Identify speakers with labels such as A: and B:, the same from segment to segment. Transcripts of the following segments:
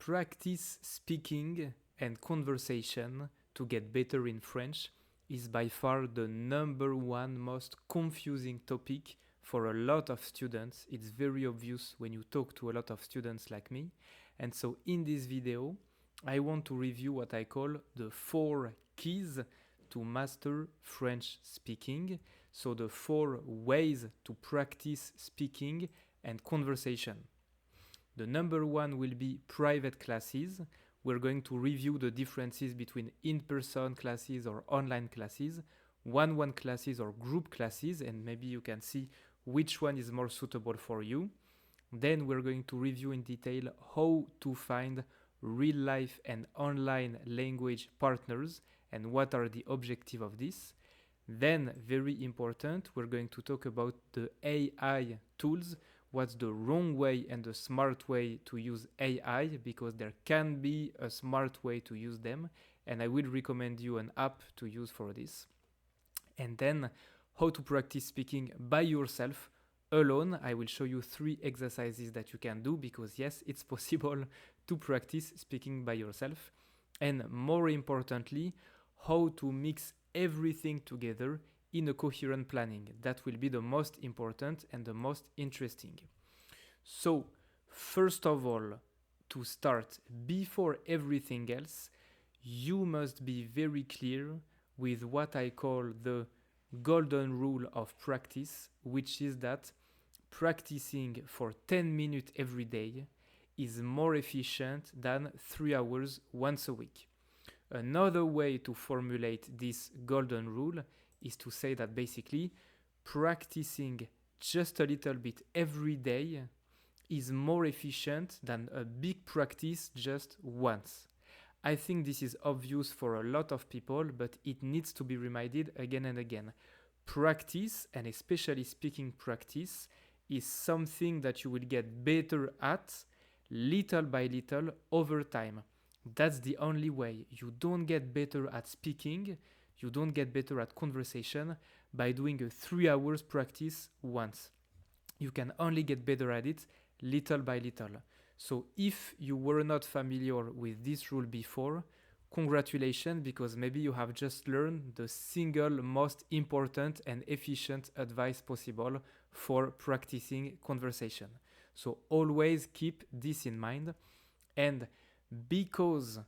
A: practice speaking and conversation to get better in French is by far the number one most confusing topic for a lot of students. It's very obvious when you talk to a lot of students like me. And so in this video, I want to review what I call the 4 keys to master French speaking. So the 4 ways to practice speaking and conversation. The number 1 will be private classes. We're going to review the differences between in-person classes or online classes, one-on-one classes or group classes, and maybe you can see which one is more suitable for you. Then we're going to review in detail how to find real-life and online language partners and what are the objectives of this. Then, very important, we're going to talk about the AI tools. What's the wrong way and the smart way to use AI, because there can be a smart way to use them, and I will recommend you an app to use for this. And then how to practice speaking by yourself alone. I will show you 3 exercises that you can do, because yes, it's possible to practice speaking by yourself. And more importantly, how to mix everything together in a coherent planning. That will be the most important and the most interesting. So, first of all, to start, before everything else, you must be very clear with what I call the golden rule of practice, which is that practicing for 10 minutes every day is more efficient than 3 hours once a week. Another way to formulate this golden rule is to say that basically practicing just a little bit every day is more efficient than a big practice just once. I think this is obvious for a lot of people, but it needs to be reminded again and again. Practice, and especially speaking practice, is something that you will get better at little by little over time. That's the only way. You don't get better at speaking, you don't get better at conversation by doing a 3 hours practice once. You can only get better at it little by little. So if you were not familiar with this rule before, congratulations, because maybe you have just learned the single most important and efficient advice possible for practicing conversation. So always keep this in mind. And because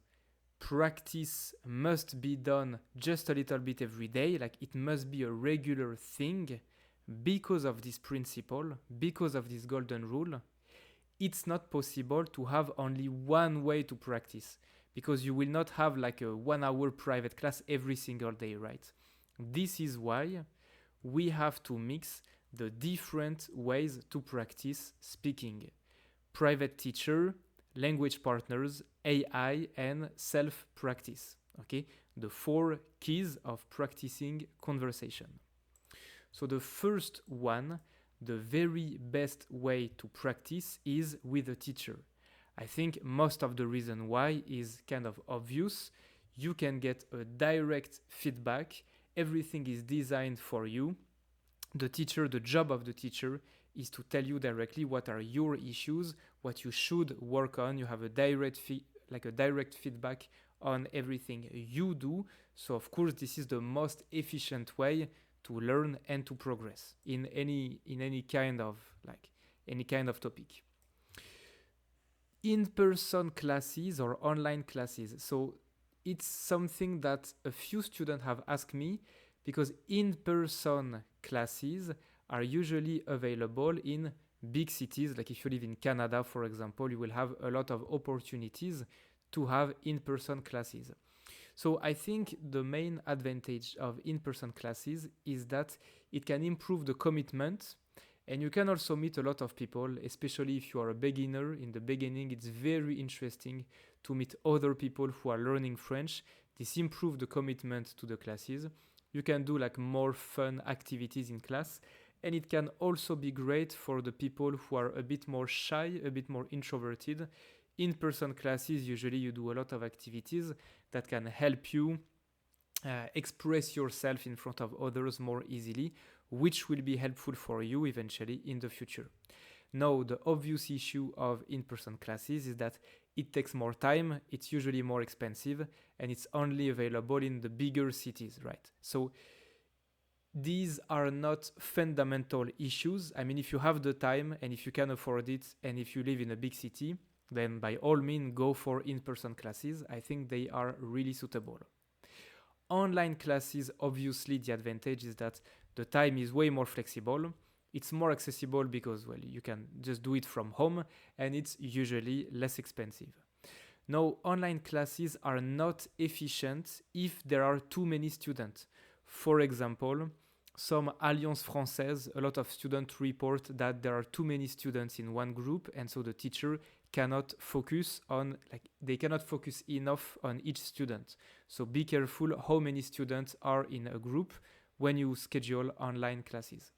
A: practice must be done just a little bit every day, like it must be a regular thing, because of this principle, because of this golden rule, it's not possible to have only one way to practice, because you will not have like a 1 hour private class every single day, right? This is why we have to mix the different ways to practice speaking. Private teacher, language partners, AI, and self-practice. Okay, the 4 keys of practicing conversation. So the first one, the very best way to practice is with a teacher. I think most of the reason why is kind of obvious. You can get a direct feedback. Everything is designed for you. The teacher, the job of the teacher is to tell you directly what are your issues, what you should work on. You have a direct feedback on everything you do. So of course, this is the most efficient way to learn and to progress in any kind of topic. In-person classes or online classes. So it's something that a few students have asked me, because in-person classes are usually available in big cities. Like if you live in Canada, for example, you will have a lot of opportunities to have in-person classes. So I think the main advantage of in-person classes is that it can improve the commitment, and you can also meet a lot of people, especially if you are a beginner. In the beginning, it's very interesting to meet other people who are learning French. This improves the commitment to the classes. You can do like more fun activities in class, and it can also be great for the people who are a bit more shy, a bit more introverted. In-person classes, usually you do a lot of activities that can help you express yourself in front of others more easily, which will be helpful for you eventually in the future. Now, the obvious issue of in-person classes is that it takes more time, it's usually more expensive, and it's only available in the bigger cities, right? So these are not fundamental issues. I mean, if you have the time and if you can afford it and if you live in a big city, then by all means go for in-person classes. I think they are really suitable. Online classes, obviously the advantage is that the time is way more flexible. It's more accessible because, well, you can just do it from home and it's usually less expensive. Now, online classes are not efficient if there are too many students. For example, some Alliance Française, a lot of students report that there are too many students in one group, and so the teacher cannot focus on, they cannot focus enough on each student. So be careful how many students are in a group when you schedule online classes.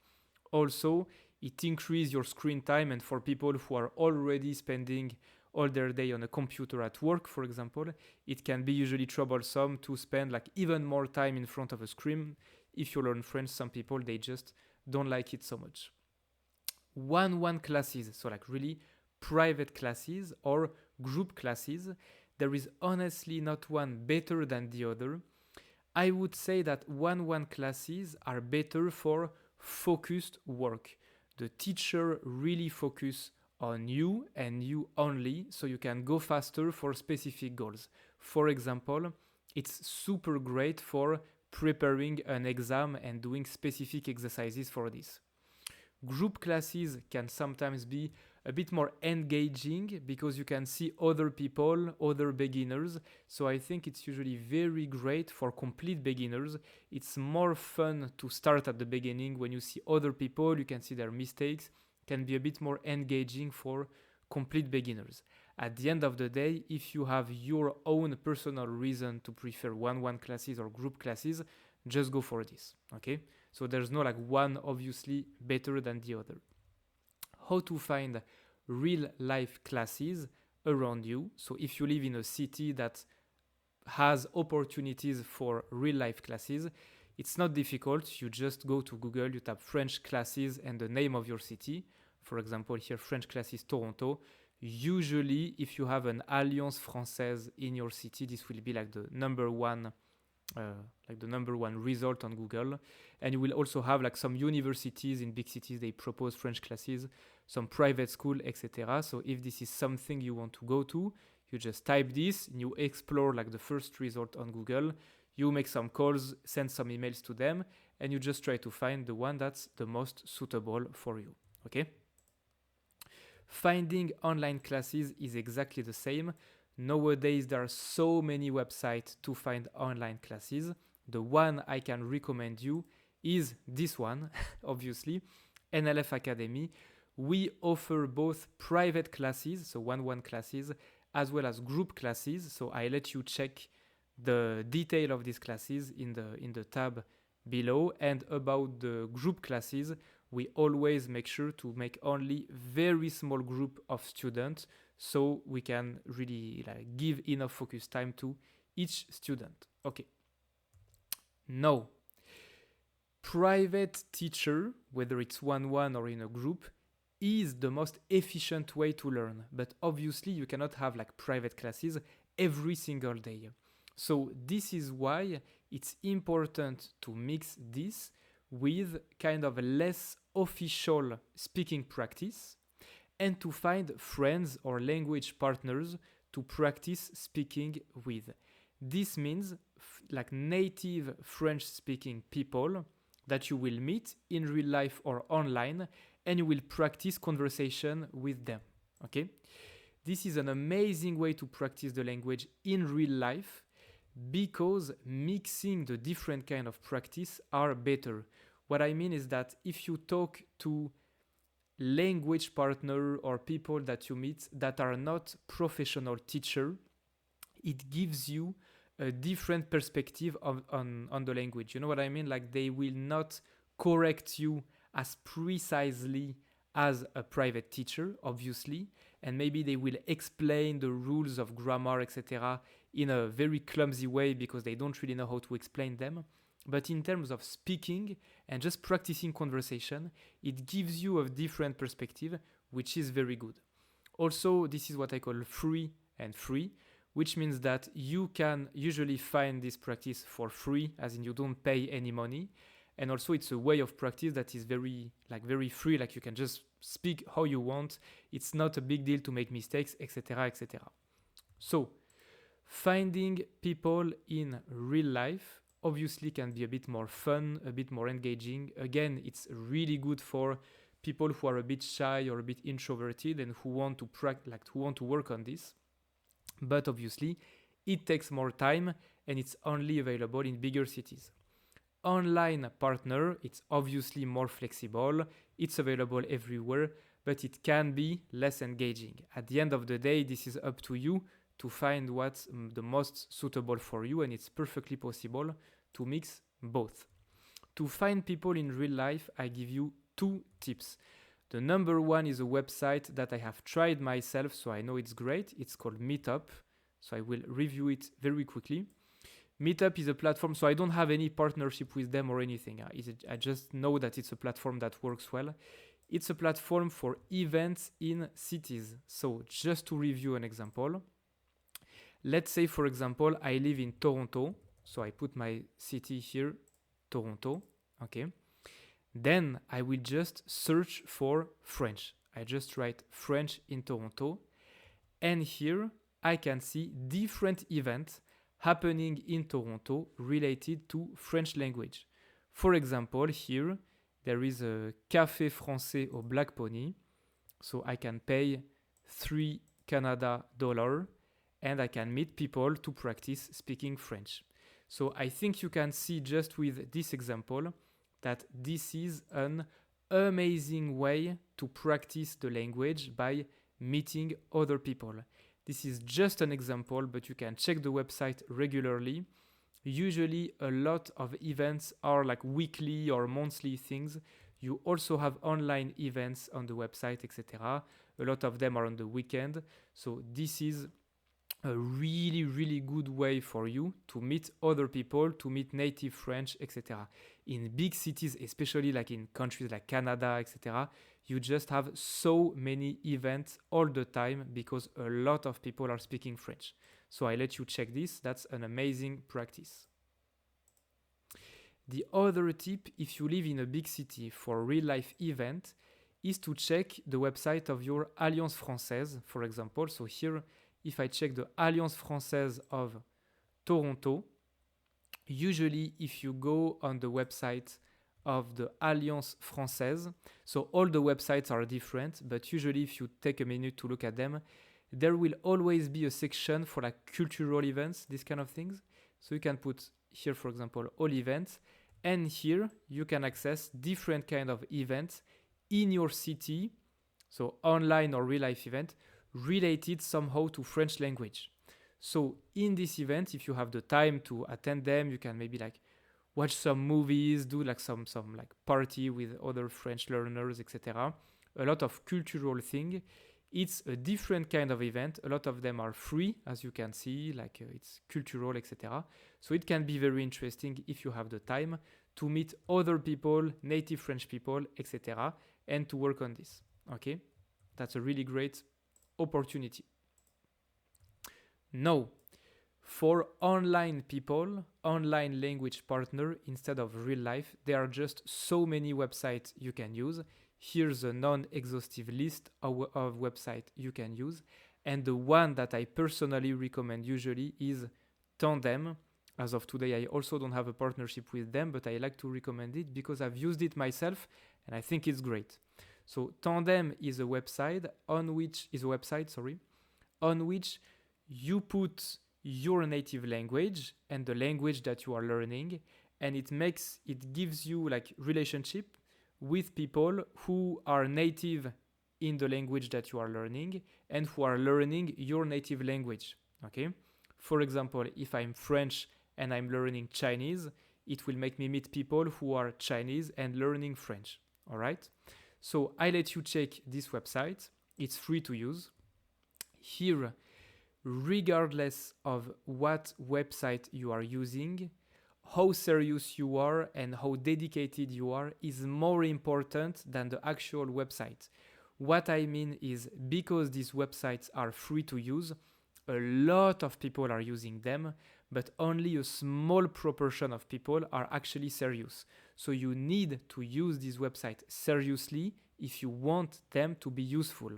A: Also, it increases your screen time, and for people who are already spending all their day on a computer at work, for example, it can be usually troublesome to spend even more time in front of a screen. If you learn French, some people, they just don't like it so much. One-on-one classes, so really private classes or group classes, there is honestly not one better than the other. I would say that one-on-one classes are better for focused work. The teacher really focus on you and you only, so you can go faster for specific goals. For example, it's super great for preparing an exam and doing specific exercises for this. Group classes can sometimes be a bit more engaging because you can see other people, other beginners. So I think it's usually very great for complete beginners. It's more fun to start at the beginning when you see other people, you can see their mistakes, can be a bit more engaging for complete beginners. At the end of the day, if you have your own personal reason to prefer one-on-one classes or group classes, just go for this, okay? So there's no one obviously better than the other. How to find real life classes around you. So if you live in a city that has opportunities for real life classes, it's not difficult. You just go to Google, you type French classes and the name of your city. For example, here French classes Toronto. Usually, if you have an Alliance Française in your city, this will be the number one result on Google. And you will also have some universities in big cities, they propose French classes, some private school, etc. So if this is something you want to go to, you just type this and you explore the first result on Google. You make some calls, send some emails to them, and you just try to find the one that's the most suitable for you, okay? Finding online classes is exactly the same. Nowadays, there are so many websites to find online classes. The one I can recommend you is this one, obviously, NLF Academy. We offer both private classes, so one-on-one classes, as well as group classes. So I let you check the detail of these classes in the tab below. And about the group classes, we always make sure to make only very small group of students so we can really give enough focus time to each student. Okay. Now, private teacher, whether it's one-on-one or in a group, is the most efficient way to learn. But obviously, you cannot have private classes every single day. So this is why it's important to mix this with kind of a less official speaking practice and to find friends or language partners to practice speaking with. This means native French speaking people that you will meet in real life or online and you will practice conversation with them, okay? This is an amazing way to practice the language in real life because mixing the different kind of practice are better. What I mean is that if you talk to language partner or people that you meet that are not professional teacher, it gives you a different perspective on the language. You know what I mean? They will not correct you as precisely as a private teacher, obviously, and maybe they will explain the rules of grammar, etc. in a very clumsy way because they don't really know how to explain them. But in terms of speaking and just practicing conversation, it gives you a different perspective, which is very good. Also, this is what I call free and free, which means that you can usually find this practice for free, as in you don't pay any money. And also it's a way of practice that is very free, like you can just speak how you want. It's not a big deal to make mistakes, etc., etc. So finding people in real life obviously can be a bit more fun, a bit more engaging. Again, it's really good for people who are a bit shy or a bit introverted and who want to work on this. But obviously, it takes more time and it's only available in bigger cities. Online partner, it's obviously more flexible, it's available everywhere, but it can be less engaging. At the end of the day, this is up to you to find what's the most suitable for you, and it's perfectly possible to mix both. To find people in real life, I give you 2 tips. The number one is a website that I have tried myself, so I know it's great. It's called Meetup, so I will review it very quickly. Meetup is a platform, so I don't have any partnership with them or anything. I just know that it's a platform that works well. It's a platform for events in cities. So just to review an example, let's say, for example, I live in Toronto. So I put my city here, Toronto, okay? Then I will just search for French. I just write French in Toronto. And here I can see different events happening in Toronto related to French language. For example, here there is a Café Français au Black Pony. So I can pay $3 Canada and I can meet people to practice speaking French. So I think you can see just with this example that this is an amazing way to practice the language by meeting other people. This is just an example, but you can check the website regularly. Usually a lot of events are like weekly or monthly things. You also have online events on the website, etc. A lot of them are on the weekend. So this is a really, really good way for you to meet other people, to meet native French, etc. In big cities, especially like in countries like Canada, etc., you just have so many events all the time because a lot of people are speaking French. So I let you check this. That's an amazing practice. The other tip, if you live in a big city for a real-life event, is to check the website of your Alliance Française, for example. So here, if I check the Alliance Française of Toronto, usually if you go on the website of the Alliance Française, so all the websites are different, but usually if you take a minute to look at them, there will always be a section for like cultural events, these kind of things. So you can put here, for example, all events, and here you can access different kind of events in your city, so online or real life event, related somehow to French language. So in this event, if you have the time to attend them, you can maybe like watch some movies, do like some like party with other French learners, etc. A lot of cultural thing. It's a different kind of event. A lot of them are free, as you can see, like it's cultural, etc. So it can be very interesting if you have the time to meet other people, native French people, etc., and to work on this. Okay, that's a really great opportunity. Now, for online people, online language partner, instead of real life, there are just so many websites you can use. Here's a non-exhaustive list of websites you can use. And the one that I personally recommend usually is Tandem. As of today, I also don't have a partnership with them, but I like to recommend it because I've used it myself and I think it's great. So Tandem is a website on which you put your native language and the language that you are learning, and it gives you like relationship with people who are native in the language that you are learning and who are learning your native language. Okay? For example, if I'm French and I'm learning Chinese, it will make me meet people who are Chinese and learning French. All right? So I let you check this website. It's free to use. Here, regardless of what website you are using, how serious you are and how dedicated you are is more important than the actual website. What I mean is, because these websites are free to use, a lot of people are using them, but only a small proportion of people are actually serious. So you need to use this website seriously if you want them to be useful.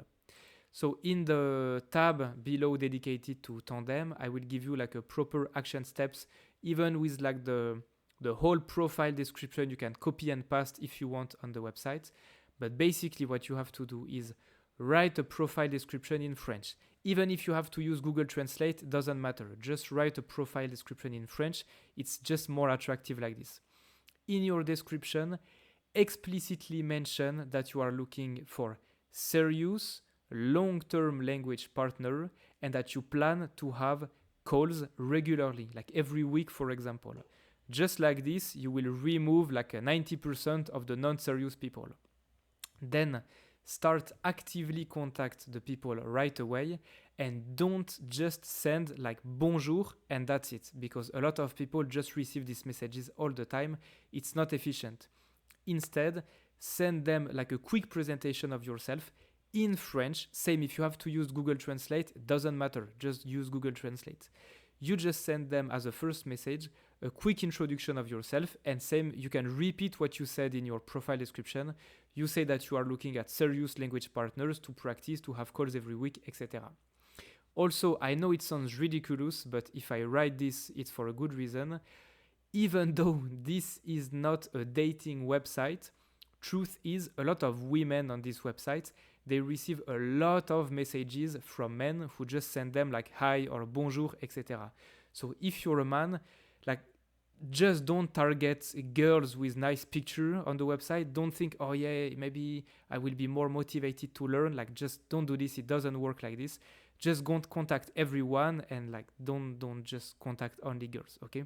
A: So in the tab below dedicated to Tandem, I will give you like a proper action steps, even with like the whole profile description you can copy and paste if you want on the website. But basically what you have to do is write a profile description in French. Even if you have to use Google Translate, doesn't matter. Just write a profile description in French. It's just more attractive like this. In your description, explicitly mention that you are looking for serious, long-term language partner and that you plan to have calls regularly, like every week, for example. Just like this, you will remove like 90% of the non-serious people. Then start actively contact the people right away and don't just send like bonjour and that's it, because a lot of people just receive these messages all the time. It's not efficient. Instead, send them like a quick presentation of yourself in French. Same if you have to use Google Translate, doesn't matter, just use Google Translate. You just send them as a first message a quick introduction of yourself, and same, you can repeat what you said in your profile description. You say that you are looking at serious language partners to practice, to have calls every week, etc. Also, I know it sounds ridiculous, but if I write this, it's for a good reason. Even though this is not a dating website, truth is a lot of women on this website, they receive a lot of messages from men who just send them like hi or bonjour, etc. So if you're a man, like just don't target girls with nice picture on the website. Don't think, oh yeah, maybe I will be more motivated to learn. Like just don't do this. It doesn't work like this. Just don't contact everyone and like don't just contact only girls, okay?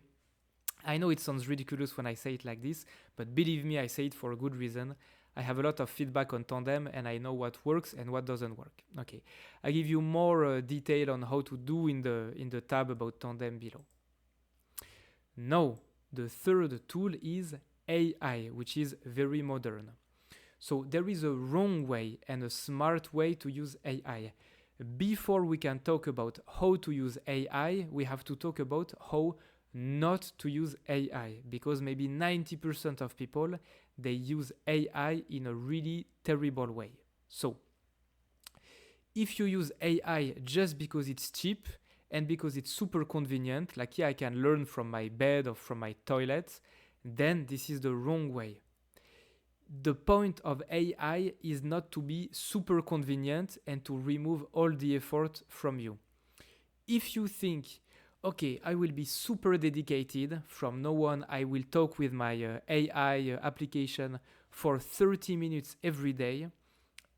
A: I know it sounds ridiculous when I say it like this, but believe me, I say it for a good reason. I have a lot of feedback on Tandem and I know what works and what doesn't work. Okay, I give you more detail on how to do in the tab about Tandem below. Now, the third tool is AI, which is very modern. So there is a wrong way and a smart way to use AI. Before we can talk about how to use AI, we have to talk about how not to use AI, because maybe 90% of people, they use AI in a really terrible way. So if you use AI just because it's cheap and because it's super convenient, like yeah, I can learn from my bed or from my toilet, then this is the wrong way. The point of AI is not to be super convenient and to remove all the effort from you. If you think, okay, I will be super dedicated, from now on I will talk with my AI application for 30 minutes every day,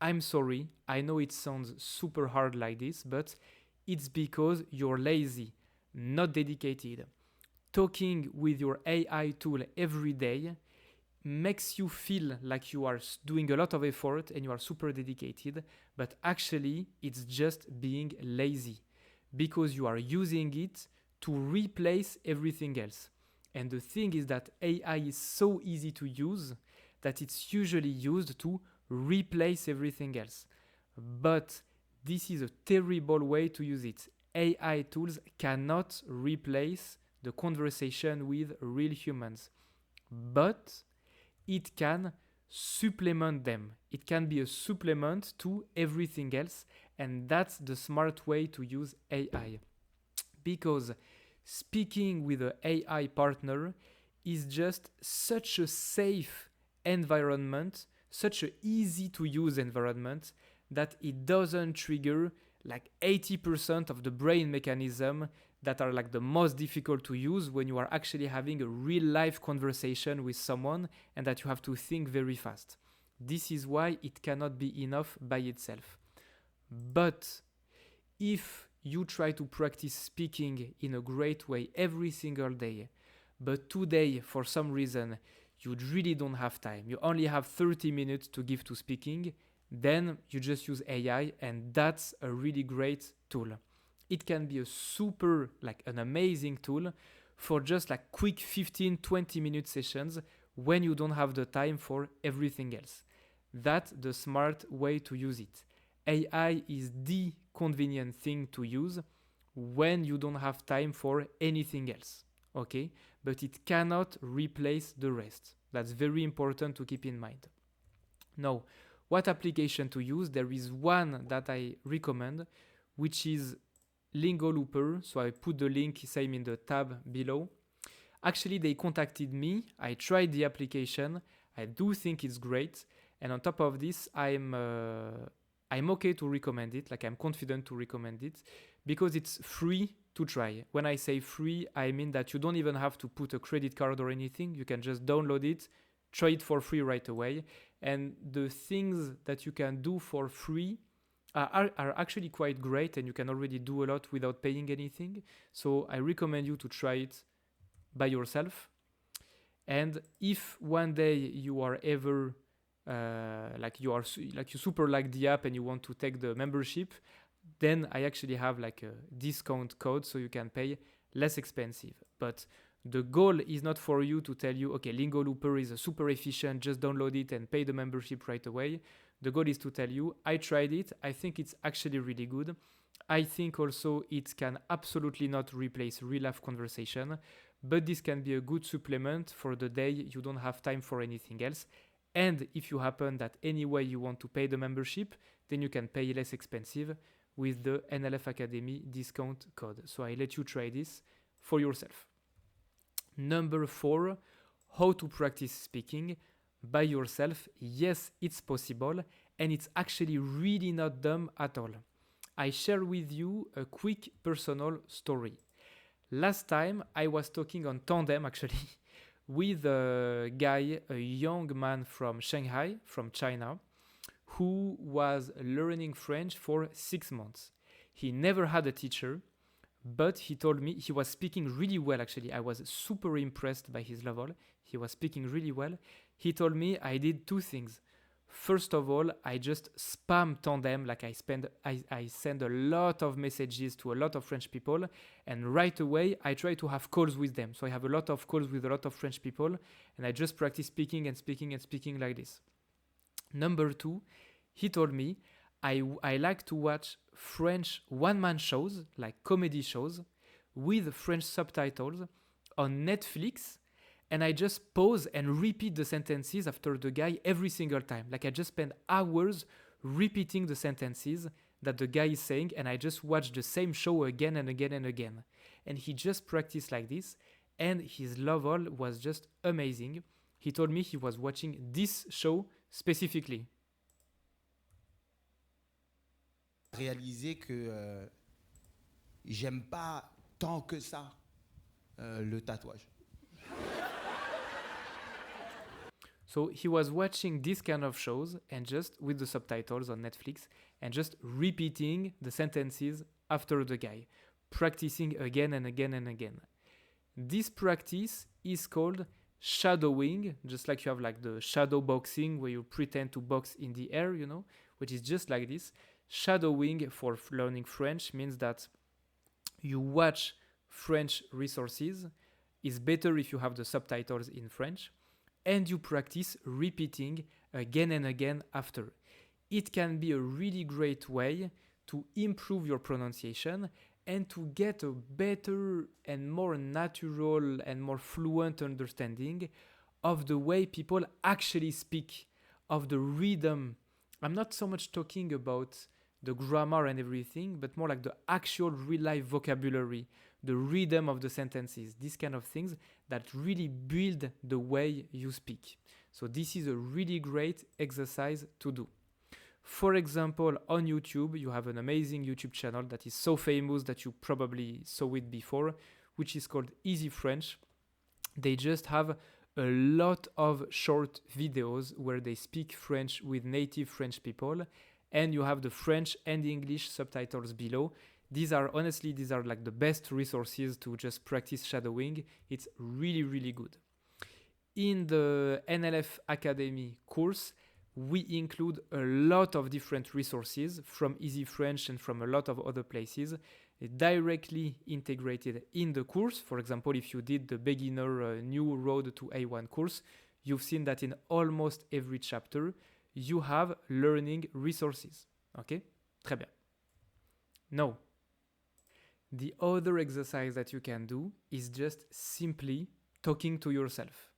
A: I'm sorry, I know it sounds super hard like this, but it's because you're lazy, not dedicated. Talking with your AI tool every day makes you feel like you are doing a lot of effort and you are super dedicated, but actually it's just being lazy because you are using it to replace everything else. And the thing is that AI is so easy to use that it's usually used to replace everything else. But this is a terrible way to use it. AI tools cannot replace the conversation with real humans, but it can supplement them. It can be a supplement to everything else, and that's the smart way to use AI. Because speaking with an AI partner is just such a safe environment, such an easy to use environment, that it doesn't trigger like 80% of the brain mechanism that are like the most difficult to use when you are actually having a real life conversation with someone and that you have to think very fast. This is why it cannot be enough by itself. But if you try to practice speaking in a great way every single day, but today for some reason you really don't have time, you only have 30 minutes to give to speaking, then you just use AI, and that's a really great tool. It can be a super, like an amazing tool for just like quick 15-20 minute sessions when you don't have the time for everything else. That's the smart way to use it. AI is the convenient thing to use when you don't have time for anything else, okay? But it cannot replace the rest. That's very important to keep in mind. Now, what application to use? There is one that I recommend, which is Lingo Looper. So I put the link, same in the tab below. Actually, they contacted me. I tried the application. I do think it's great. And on top of this, I'm okay to recommend it. Like, I'm confident to recommend it because it's free to try. When I say free, I mean that you don't even have to put a credit card or anything. You can just download it, try it for free right away. And the things that you can do for free are actually quite great, and you can already do a lot without paying anything. So I recommend you to try it by yourself. And if one day you are ever you super like the app and you want to take the membership, then I actually have like a discount code so you can pay less expensive. But the goal is not for you to tell you, okay, Lingo Looper is super efficient, just download it and pay the membership right away. The goal is to tell you, I tried it, I think it's actually really good. I think also it can absolutely not replace real life conversation, but this can be a good supplement for the day you don't have time for anything else. And if you happen that anyway you want to pay the membership, then you can pay less expensive with the NLF Academy discount code. So I let you try this for yourself. Number 4, how to practice speaking by yourself. Yes, it's possible, and it's actually really not dumb at all. I share with you a quick personal story. Last time I was talking on Tandem actually with a guy, a young man from Shanghai, from China, who was learning French for 6 months. He never had a teacher, but he told me he was speaking really well actually. I was super impressed by his level. He was speaking really well. He told me I did 2 things. First of all, I just spam Tandem, like I send a lot of messages to a lot of French people, and right away I try to have calls with them. So I have a lot of calls with a lot of French people, and I just practice speaking and speaking and speaking like this. Number 2, he told me I like to watch French one-man shows, like comedy shows, with French subtitles on Netflix, and I just pause and repeat the sentences after the guy every single time. Like I just spend hours repeating the sentences that the guy is saying, and I just watch the same show again and again and again. And he just practiced like this, and his level was just amazing. He told me he was watching this show specifically.
B: Réaliser que j'aime pas tant que ça le tatouage.
A: So he was watching this kind of shows and just with the subtitles on Netflix and just repeating the sentences after the guy, practicing again and again and again. This practice is called shadowing, just like you have like the shadow boxing where you pretend to box in the air, you know, which is just like this. Shadowing for learning French means that you watch French resources. It's better if you have the subtitles in French, and you practice repeating again and again after. It can be a really great way to improve your pronunciation and to get a better and more natural and more fluent understanding of the way people actually speak, of the rhythm. I'm not so much talking about the grammar and everything, but more like the actual real-life vocabulary, the rhythm of the sentences, these kind of things that really build the way you speak. So this is a really great exercise to do. For example, on YouTube, you have an amazing YouTube channel that is so famous that you probably saw it before, which is called Easy French. They just have a lot of short videos where they speak French with native French people, and you have the French and English subtitles below. These are like the best resources to just practice shadowing. It's really, really good. In the NLF Academy course, we include a lot of different resources from Easy French and from a lot of other places directly integrated in the course. For example, if you did the beginner new road to A1 course, you've seen that in almost every chapter, you have learning resources. Okay? Très bien. Now, The other exercise that you can do is just simply talking to yourself.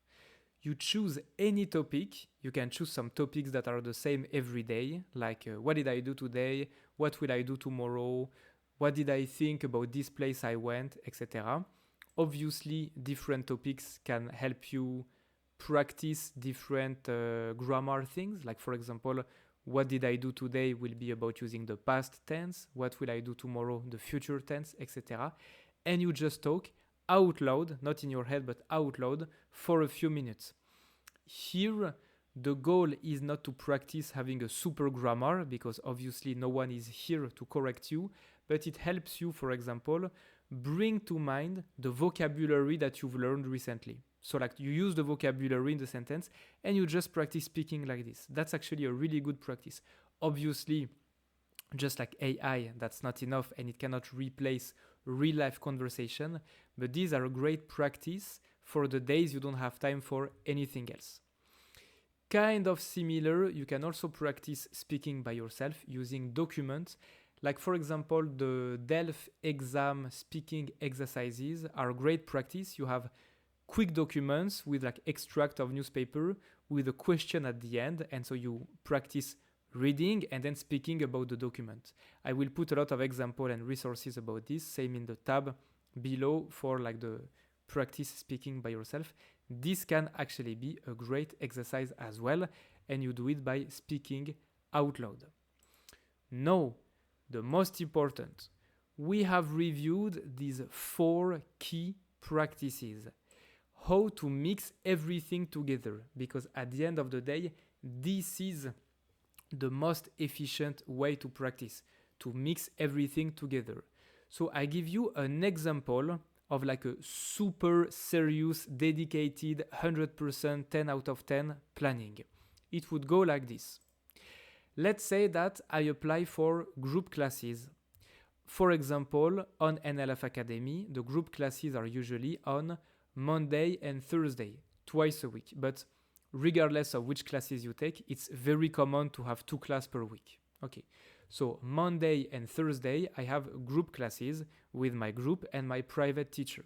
A: You choose any topic. You can choose some topics that are the same every day, like what did I do today? What will I do tomorrow? What did I think about this place I went, etc. Obviously, different topics can help you practice different grammar things. Like, for example, what did I do today will be about using the past tense. What will I do tomorrow? The future tense, etc. And you just talk out loud, not in your head, but out loud for a few minutes. Here, the goal is not to practice having a super grammar, because obviously no one is here to correct you, but it helps you, for example, bring to mind the vocabulary that you've learned recently. So like you use the vocabulary in the sentence and you just practice speaking like this. That's actually a really good practice. Obviously, just like AI, that's not enough and it cannot replace real life conversation, but these are a great practice for the days you don't have time for anything else. Kind of similar, you can also practice speaking by yourself using documents. Like, for example, the DELF exam speaking exercises are great practice. You have quick documents with like extract of newspaper with a question at the end, and so you practice reading and then speaking about the document. I will put a lot of example and resources about this, same in the tab below for like the practice speaking by yourself. This can actually be a great exercise as well, and you do it by speaking out loud. Now, the most important, we have reviewed these 4 key practices. How to mix everything together, because at the end of the day, this is the most efficient way to practice, to mix everything together. So I give you an example of like a super serious, dedicated, 100%, 10 out of 10 planning. It would go like this. Let's say that I apply for group classes. For example, on NLF Academy, the group classes are usually on Monday and Thursday, twice a week. But regardless of which classes you take, it's very common to have 2 classes per week. Okay, so Monday and Thursday, I have group classes with my group and my private teacher.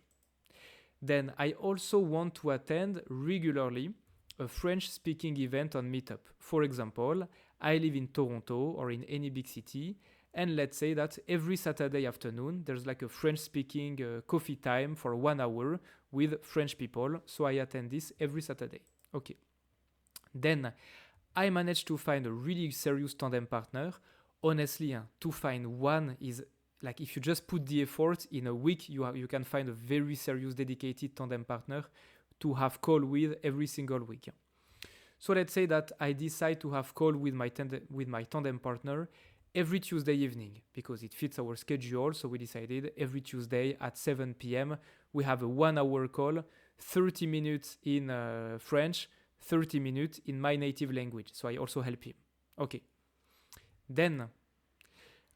A: Then I also want to attend regularly a French-speaking event on Meetup. For example, I live in Toronto or in any big city, and let's say that every Saturday afternoon, there's like a French-speaking coffee time for 1 hour with French people, so I attend this every Saturday. Okay. Then I managed to find a really serious tandem partner. Honestly, to find one is like if you just put the effort in a week, you can find a very serious dedicated tandem partner to have call with every single week. So let's say that I decide to have call with my tandem partner every Tuesday evening because it fits our schedule. So we decided every Tuesday at 7 p.m. we have a 1 hour call, 30 minutes in French, 30 minutes in my native language. So I also help him. Okay. Then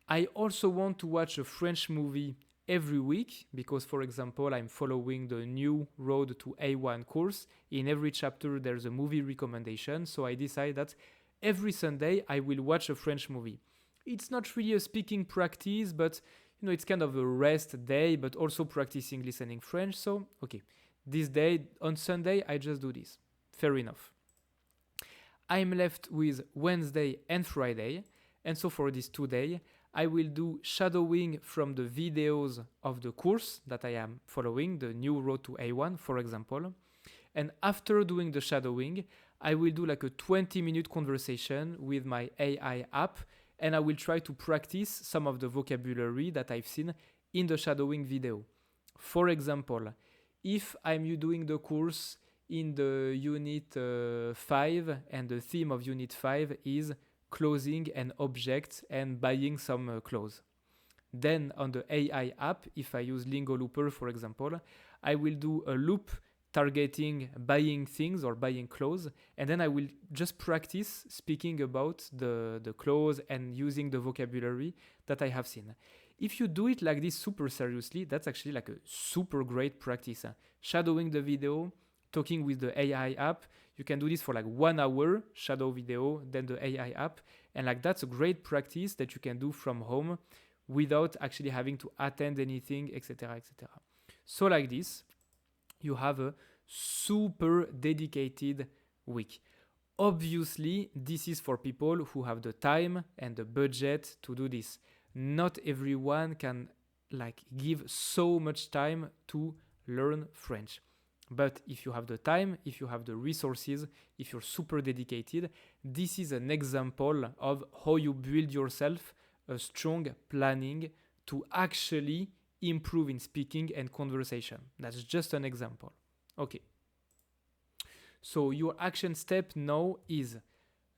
A: I also want to watch a French movie every week because, for example, I'm following the new Road to A1 course. In every chapter, there's a movie recommendation. So I decide that every Sunday I will watch a French movie. It's not really a speaking practice, but it's kind of a rest day, but also practicing listening French. So, okay, this day on Sunday, I just do this. Fair enough. I'm left with Wednesday and Friday. And so for these 2 days, I will do shadowing from the videos of the course that I am following, the new Road to A1, for example. And after doing the shadowing, I will do like a 20-minute conversation with my AI app, and I will try to practice some of the vocabulary that I've seen in the shadowing video. For example, if I'm doing the course in the Unit 5, and the theme of Unit 5 is closing an object and buying some clothes. Then on the AI app, if I use Lingo Looper, for example, I will do a loop targeting buying things or buying clothes, and then I will just practice speaking about the clothes and using the vocabulary that I have seen. If you do it like this super seriously, that's actually like a super great practice. Shadowing the video, talking with the AI app, you can do this for like 1 hour, shadow video, then the AI app, and like that's a great practice that you can do from home without actually having to attend anything, etc., etc. So like this, you have a super dedicated week. Obviously, this is for people who have the time and the budget to do this. Not everyone can give so much time to learn French. But if you have the time, if you have the resources, if you're super dedicated, this is an example of how you build yourself a strong planning to actually improve in speaking and conversation. That's just an example. Okay. So your action step now is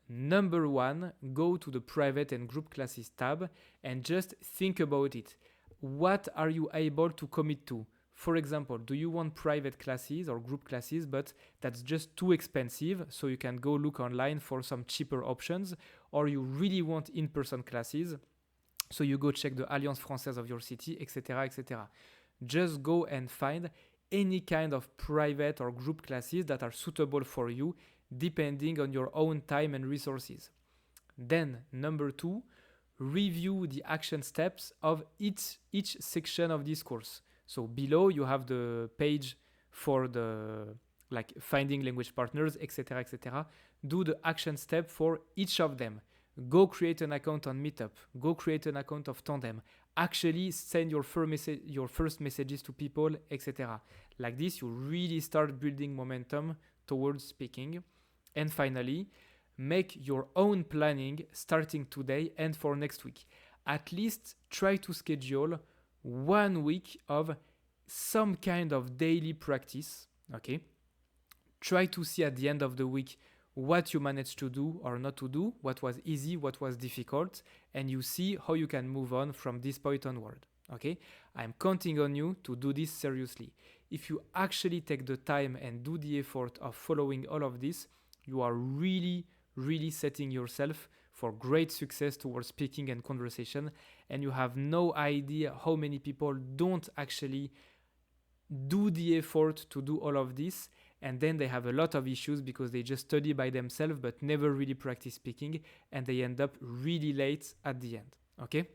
A: number 1, go to the private and group classes tab and just think about it. What are you able to commit to? For example, do you want private classes or group classes, but that's just too expensive, so you can go look online for some cheaper options, or you really want in-person classes, so you go check the Alliance Française of your city, etc., etc. Just go and find any kind of private or group classes that are suitable for you, depending on your own time and resources. Then, number 2, review the action steps of each section of this course. So below you have the page for the finding language partners, etc., etc. Do the action step for each of them. Go create an account on Meetup. Go create an account of Tandem. Actually send your first messages to people, etc. Like this, you really start building momentum towards speaking. And finally, make your own planning starting today and for next week. At least try to schedule 1 week of some kind of daily practice, okay? Try to see at the end of the week what you managed to do or not to do, what was easy, what was difficult, and you see how you can move on from this point onward, okay? I'm counting on you to do this seriously. If you actually take the time and do the effort of following all of this, you are really, really setting yourself for great success towards speaking and conversation, and you have no idea how many people don't actually do the effort to do all of this, and then they have a lot of issues because they just study by themselves but never really practice speaking, and they end up really late at the end, okay?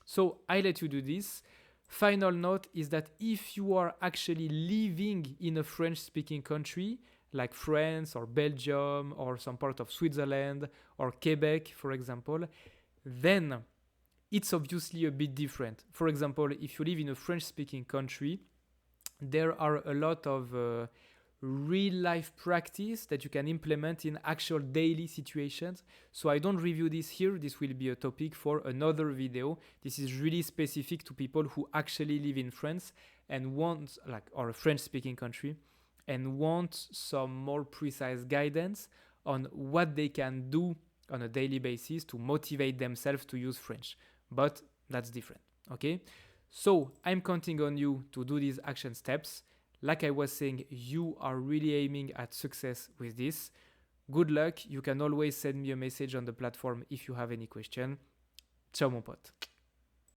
A: So I let you do this. Final note is that if you are actually living in a French-speaking country, like France or Belgium or some part of Switzerland or Quebec, for example, then it's obviously a bit different. For example, if you live in a French-speaking country, there are a lot of real-life practice that you can implement in actual daily situations. So I don't review this here. This will be a topic for another video. This is really specific to people who actually live in France and want, or a French-speaking country, and want some more precise guidance on what they can do on a daily basis to motivate themselves to use French. But that's different, okay? So I'm counting on you to do these action steps. Like I was saying, you are really aiming at success with this. Good luck. You can always send me a message on the platform if you have any question. Ciao mon pote.